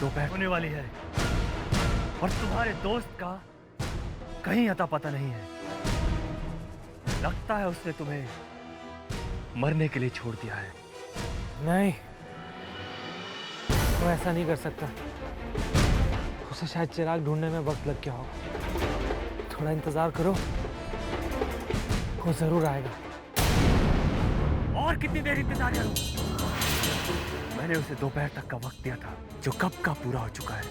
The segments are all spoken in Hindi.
दोपहर होने वाली है और तुम्हारे दोस्त का कहीं अता पता नहीं है। लगता है उसने तुम्हें मरने के लिए छोड़ दिया है। नहीं, वो ऐसा नहीं कर सकता। उसे शायद चिराग ढूंढने में वक्त लग गया होगा। थोड़ा इंतजार करो, वो जरूर आएगा। और कितनी देर इंतजार करूं? मैंने उसे दोपहर तक का वक्त दिया था, जो कब का पूरा हो चुका है।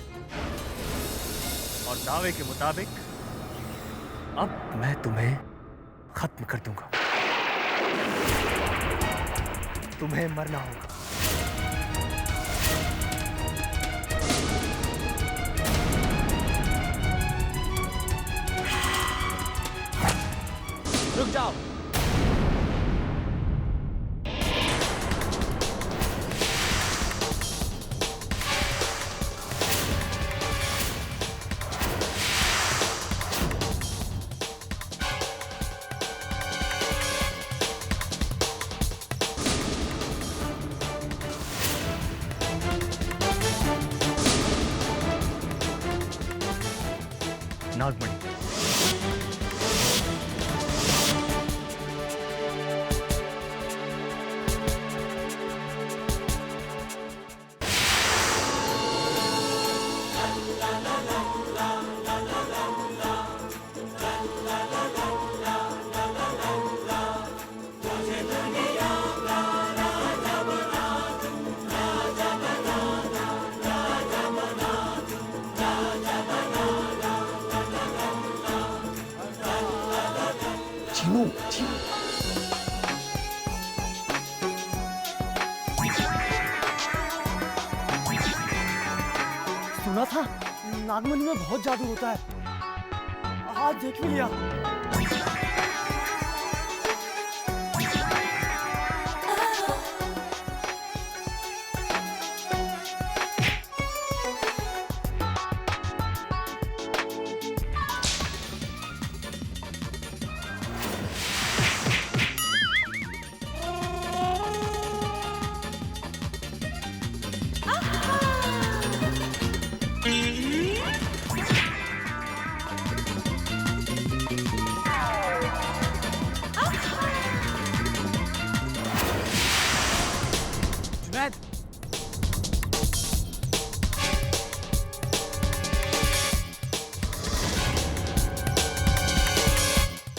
और दावे के मुताबिक अब मैं तुम्हें खत्म कर दूंगा। तुम्हें मरना होगा। रुक जाओ। नागमणि, सुना था नागमणि में बहुत जादू होता है। आज देख भी लिया।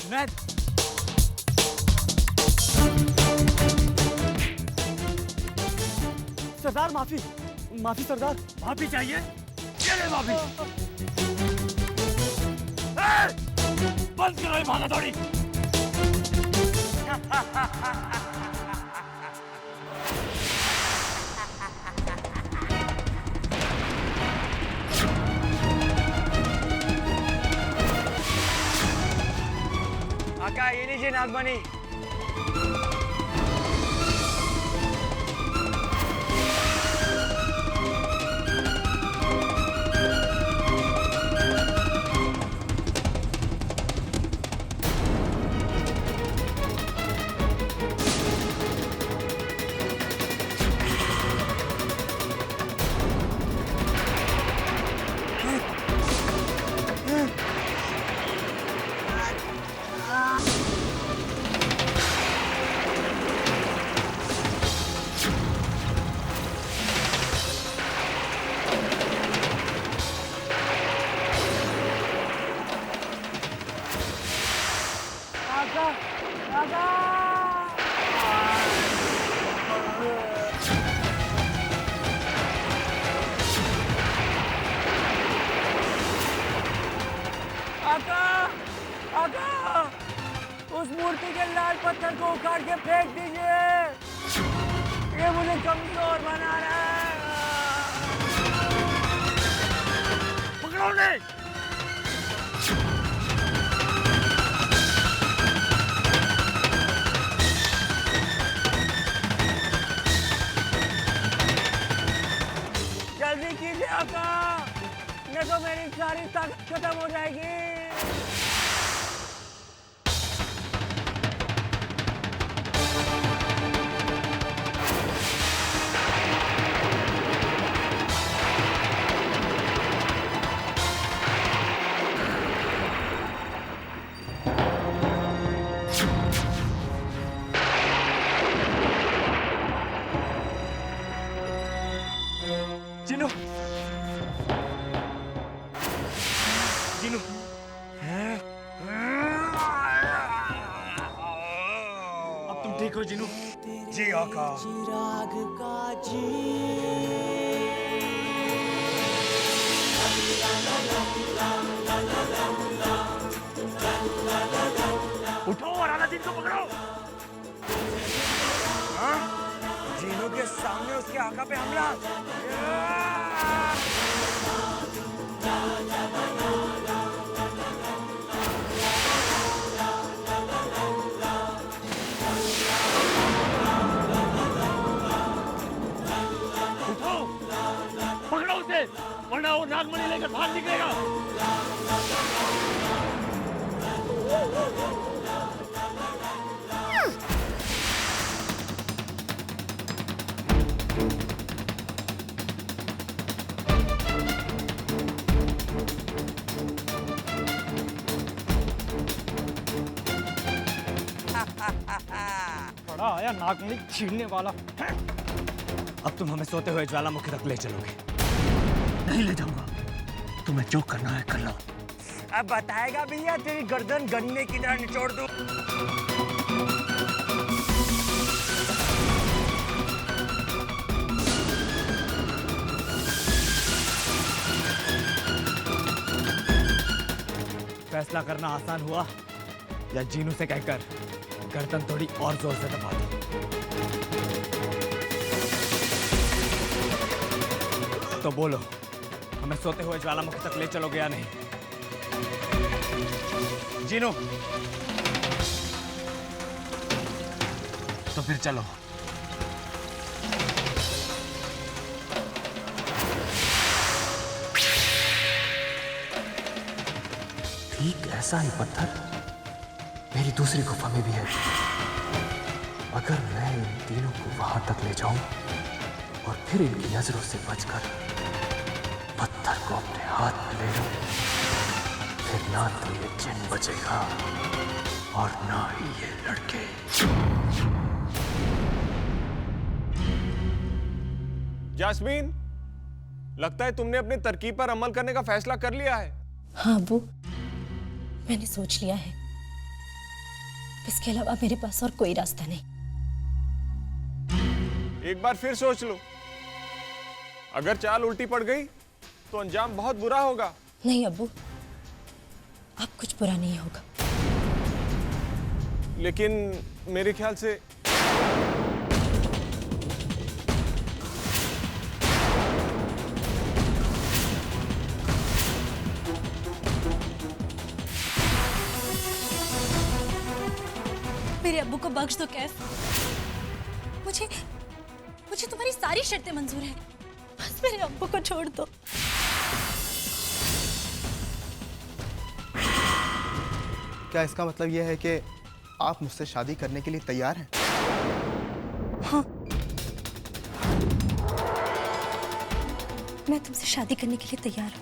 जुनैद, सरदार माफी, माफी सरदार। माफी चाहिए? ये ले माफी। बंद करो ये भागा दौड़ी। आका ये लीजिए नागमणि। उस मूर्ति के लाल पत्थर को उखाड़ के फेंक दीजिए। ये मुझे कमजोर बना रहा है। पकड़ो उन्हें। जल्दी कीजिए आका, नहीं तो मेरी सारी ताकत खत्म हो जाएगी। जिनू जिनू अब तुम ठीक हो जिनू? जी आका। चिराग का जी उठो और अलादीन को पकड़ो। हाँ? जीनू के सामने उसके आका पे हमला। उठो, पकड़ो उसे, वरना वो नागमणि लेकर भाग निकलेगा। बड़ा आया नागमणि छीनने वाला। अब तुम हमें सोते हुए ज्वालामुखी तक ले चलोगे? नहीं ले जाऊंगा। तुम्हें जो करना है कर लो। अब बताएगा भैया, तेरी गर्दन गन्ने की तरह निचोड़ दूं। फैसला करना आसान हुआ या जीनू से कहकर गर्दन थोड़ी और जोर से दबा दो। तो बोलो, हमें सोते हुए ज्वालामुखी तक ले चलोगे या नहीं? जीनू, तो फिर चलो। ठीक ऐसा ही पत्थर मेरी दूसरी गुफा में भी है। अगर मैं इन तीनों को वहां तक ले जाऊं और फिर इनकी नजरों से बचकर पत्थर को अपने हाथ में ले लूं, फिर ना तो ये जिन बचेगा और ना ही ये लड़के। जास्मीन, लगता है तुमने अपनी तरकीब पर अमल करने का फैसला कर लिया है। हाँ अब्बू, मैंने सोच लिया है। इसके अलावा मेरे पास और कोई रास्ता नहीं। एक बार फिर सोच लो, अगर चाल उल्टी पड़ गई तो अंजाम बहुत बुरा होगा। नहीं अब्बू, अब कुछ बुरा नहीं होगा। लेकिन मेरे ख्याल से मेरे अब्बू को बख्श दो कैफ। मुझे तुम्हारी सारी शर्तें मंजूर हैं। बस मेरे अब्बू को छोड़ दो। क्या इसका मतलब यह है कि आप मुझसे शादी करने के लिए तैयार हैं? हाँ, मैं तुमसे शादी करने के लिए तैयार हूँ।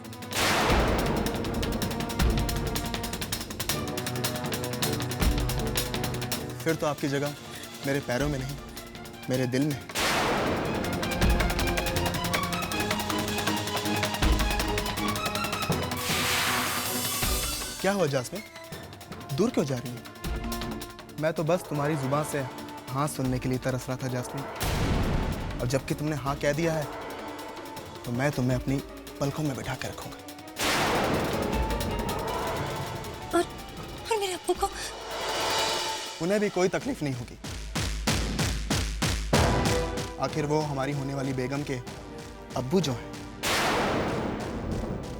फिर तो आपकी जगह मेरे पैरों में नहीं, मेरे दिल में। क्या हुआ जास्मिन, दूर क्यों जा रही है? मैं तो बस तुम्हारी जुबान से हाँ सुनने के लिए तरस रहा था जास्मिन, और जबकि तुमने हाँ कह दिया है तो मैं तुम्हें अपनी पलकों में बिठा के रखूंगा। और मेरे अब्बू को? उन्हें भी कोई तकलीफ नहीं होगी। आखिर वो हमारी होने वाली बेगम के अब्बू जो हैं।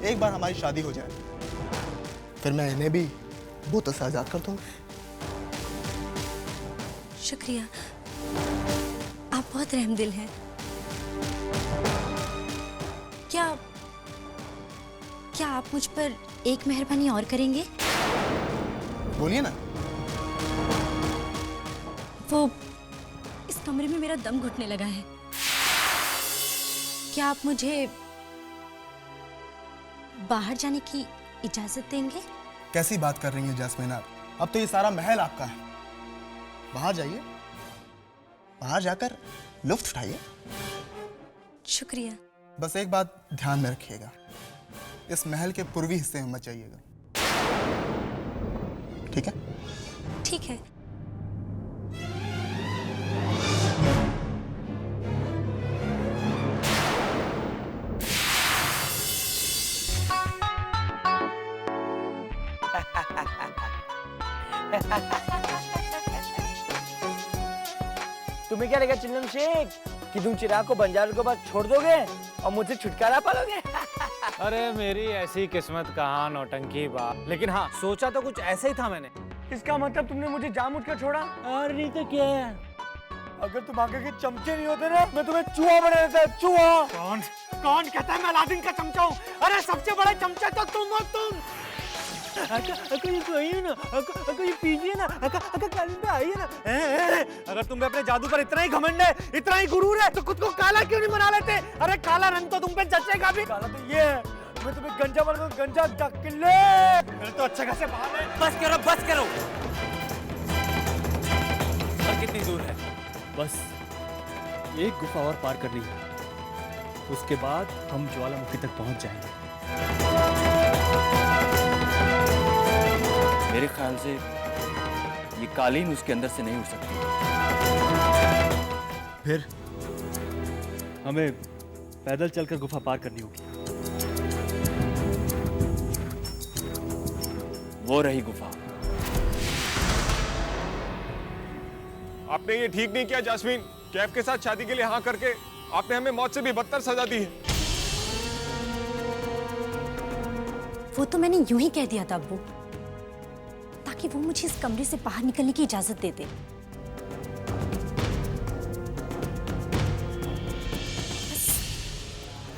एक बार हमारी शादी हो जाए फिर मैं इन्हें भी बूतों से आजाद कर दूंगा। शुक्रिया, आप बहुत रहमदिल हैं। क्या आप मुझ पर एक मेहरबानी और करेंगे? बोलिए ना। वो इस कमरे में मेरा दम घुटने लगा है। क्या आप मुझे बाहर जाने की इजाजत देंगे? कैसी बात कर रही हैं जास्मीन आप? अब तो ये सारा महल आपका है। बाहर जाइए, बाहर जाकर लुत्फ उठाइए। शुक्रिया। बस एक बात ध्यान में रखिएगा, इस महल के पूर्वी हिस्से में मत जाइएगा, ठीक है? ठीक है। तुम्हें क्या लगा चिल्लम शेख कि तुम चिराग को बंजारों के बाद छोड़ दोगे और मुझे छुटकारा पालोगे? अरे मेरी ऐसी किस्मत कहाँ नौटंकी बाप। लेकिन हाँ, सोचा तो कुछ ऐसे ही था मैंने। इसका मतलब तुमने मुझे जाम उठ कर छोड़ा? अरे नहीं तो क्या है, अगर तुम आगे के चमचे नहीं होते ना, मैं तुम्हें चूहा बना देता, चूहा। कौन कौन कहता है मैं अलादीन का चमचा हूँ? अरे सबसे बड़ा चमचा तो तुम हो तुम। अगर ये कोई है ना, अगर ये पीजिए ना, अगर काली पे आइए ना। अगर तुम्हें अपने जादू पर इतना ही घमंड है, इतना ही गुरूर है, तो खुद को काला क्यों नहीं बना लेते? अरे काला रंग तो तुम पे जचेगा भी। काला तो ये है, मैं तुम्हें गंजा बना दूं, गंजा डकले। फिर तो अच्छे खासे बाल है। बस करो, बस करो। और कितनी दूर है? बस एक गुफा और पार करनी है, उसके बाद हम ज्वालामुखी तक पहुंच जाएंगे। मेरे ख्याल से ये कालीन उसके अंदर से नहीं उठ सकती। फिर हमें पैदल चलकर गुफा पार करनी होगी। वो रही गुफा। आपने ये ठीक नहीं किया जास्मीन। कैफ के साथ शादी के लिए हाँ करके आपने हमें मौत से भी बदतर सजा दी है। वो तो मैंने यूं ही कह दिया था अब्बू, ताकि वो मुझे इस कमरे से बाहर निकलने की इजाजत दे दे।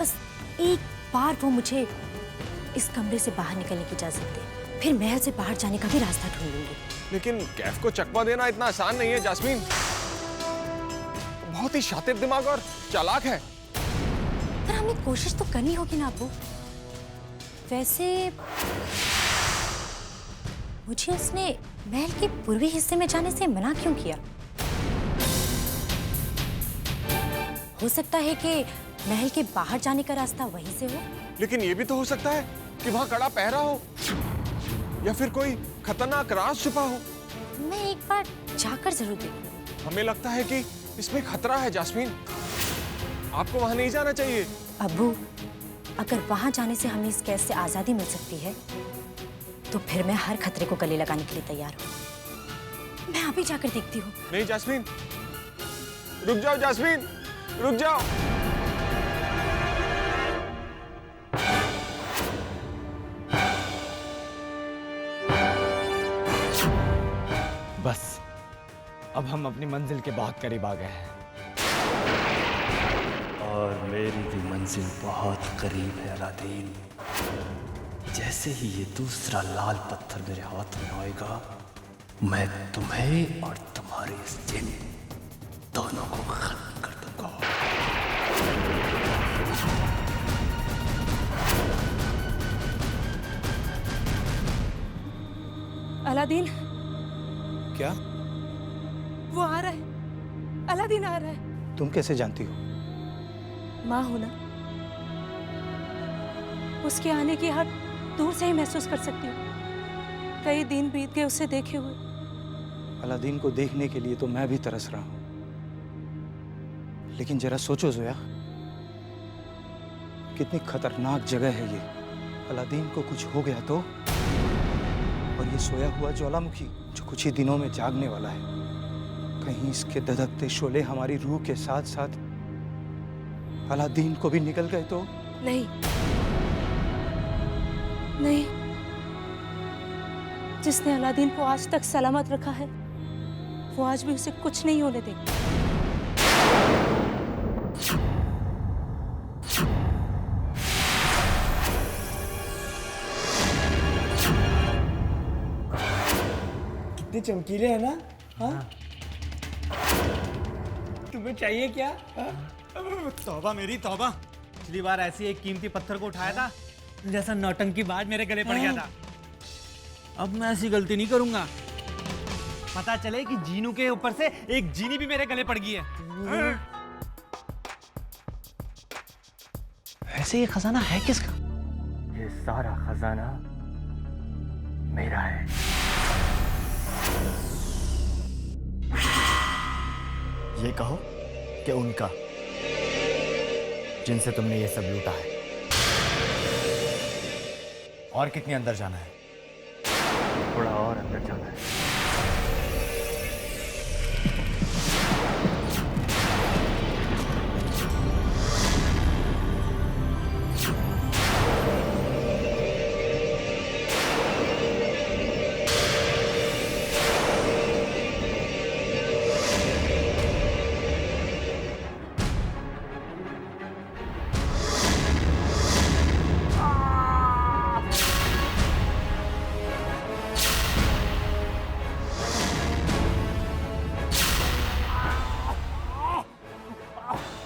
बस एक बार वो मुझे इस कमरे से बाहर निकलने की इजाजत दे, फिर महल से बाहर जाने का भी रास्ता ढूंढ लूंगी। लेकिन कैफ को चकमा देना इतना आसान नहीं है जास्मीन। बहुत ही शातिर दिमाग और चालाक है। पर हमें कोशिश तो करनी होगी ना अब्बू। वैसे मुझे उसने महल के पूर्वी हिस्से में जाने से मना क्यों किया? हो सकता है कि महल के बाहर जाने का रास्ता वहीं से हो। लेकिन ये भी तो हो सकता है कि वहां कड़ा पहरा हो या फिर कोई खतरनाक राज छुपा हो। मैं एक बार जाकर जरूर देखूंगी। हमें लगता है कि इसमें खतरा है जास्मीन। आपको वहां नहीं जाना चाहिए। अब्बू, अगर वहां जाने से हमें इस कैद से आजादी मिल सकती है, तो फिर मैं हर खतरे को गले लगाने के लिए तैयार हूँ। मैं अभी जाकर देखती हूँ। नहीं जास्मीन, रुक जाओ जास्मीन, रुक जाओ। बस अब हम अपनी मंजिल के बहुत करीब आ गए हैं। और मेरी भी मंजिल बहुत करीब है अलादीन। जैसे ही ये दूसरा लाल पत्थर मेरे हाथ में आएगा, मैं तुम्हें और तुम्हारे इस जिन दोनों को खत्म कर दूंगा। अलादीन, क्या? वो आ रहा है। अलादीन आ रहा है। तुम कैसे जानती हो? माँ हो ना, उसके आने की हर दूर से ही महसूस कर सकती हूँ। कई दिन बीत गए उसे देखे हुए। अलादीन को देखने के लिए तो मैं भी तरस रहा हूं, लेकिन जरा सोचो जोया, कितनी खतरनाक जगह है ये। अलादीन को कुछ हो गया तो? और ये सोया हुआ ज्वालामुखी जो कुछ ही दिनों में जागने वाला है, कहीं इसके धधकते शोले हमारी रूह के साथ साथ अलादीन को भी निकल गए तो? नहीं नहीं, जिसने अलादीन को आज तक सलामत रखा है, वो आज भी उसे कुछ नहीं होने देगा। कितने चमकीले हैं ना? हाँ? तुम्हें चाहिए क्या? तौबा मेरी तौबा। पिछली बार ऐसी एक कीमती पत्थर को उठाया था जैसा नौटंकी बाद मेरे गले पड़ गया था। अब मैं ऐसी गलती नहीं करूंगा। पता चले कि जीनू के ऊपर से एक जीनी भी मेरे गले पड़ गई है। वैसे ये खजाना है किसका? ये सारा खजाना मेरा है। ये कहो कि उनका, जिनसे तुमने ये सब लूटा है। और कितनी अंदर जाना है? थोड़ा और अंदर जाना है।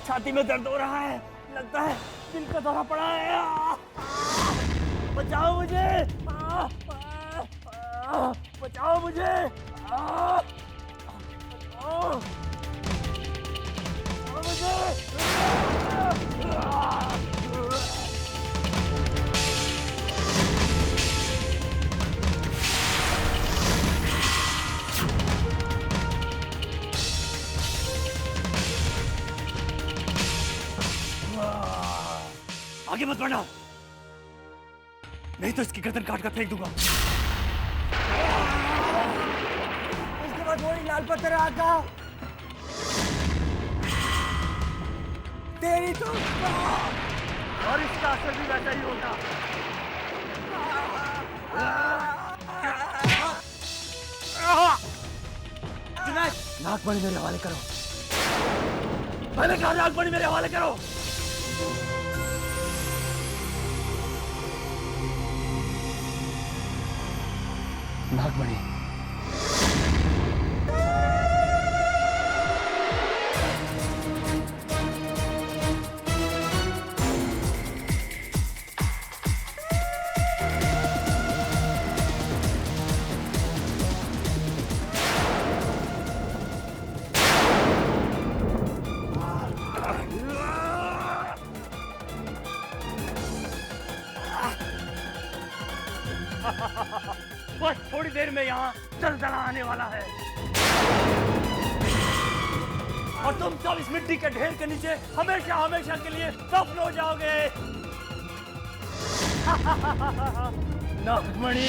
छाती में दर्द हो रहा है, लगता है दिल का दौरा पड़ा है। बचाओ मुझे, बचाओ मुझे, आगे मत बढ़ना, नहीं तो इसकी गर्दन काट कर फेंक दूंगा। इसके बाद वही लाल पत्थर आका, तेरी तो और इसका असर भी वैसा ही होगा। नागमणि मेरे हवाले करो, मैंने कहा नागमणि मेरे हवाले करो। नागमणि, बस थोड़ी देर में यहाँ जलजला आने वाला है और तुम सब इस मिट्टी के ढेर के नीचे हमेशा हमेशा के लिए दफन हो जाओगे। नागमणि,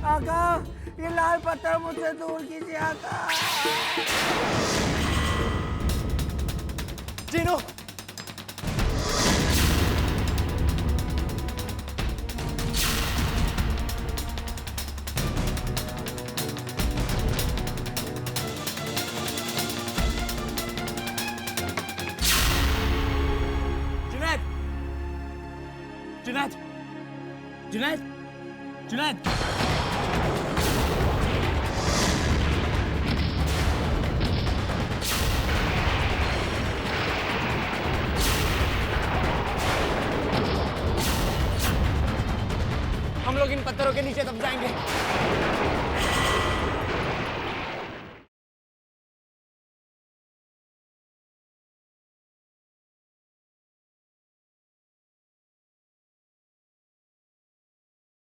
आका, ये लाल पत्थर मुझसे दूर कीजिए आका। जीनो, जुनैद, जुनैद, जुनैद, जुनैद। हम लोग इन पत्थरों के नीचे दब जाएंगे।